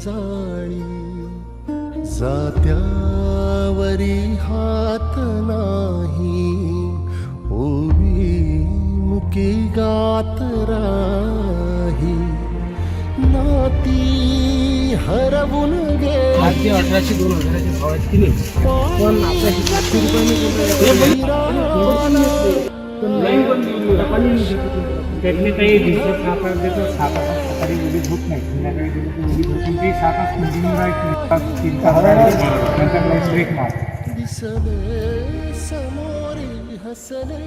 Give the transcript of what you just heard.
जाळी जात्यावरी हात नाही ओवी मुकी गात राही नाती हरवून गे आज 1800-2000 भाव आहेत की नाही पण त्यातले काही दिवसात 7-8 देतो 7-8 सकाळी उडीद होत नाही संध्याकाळी दिलं तर उडीद होत नाही ते 7 तास कंटिन्यू राहत नाही 3 तास नंतर ब्रेक मार दिसले समोरी हसले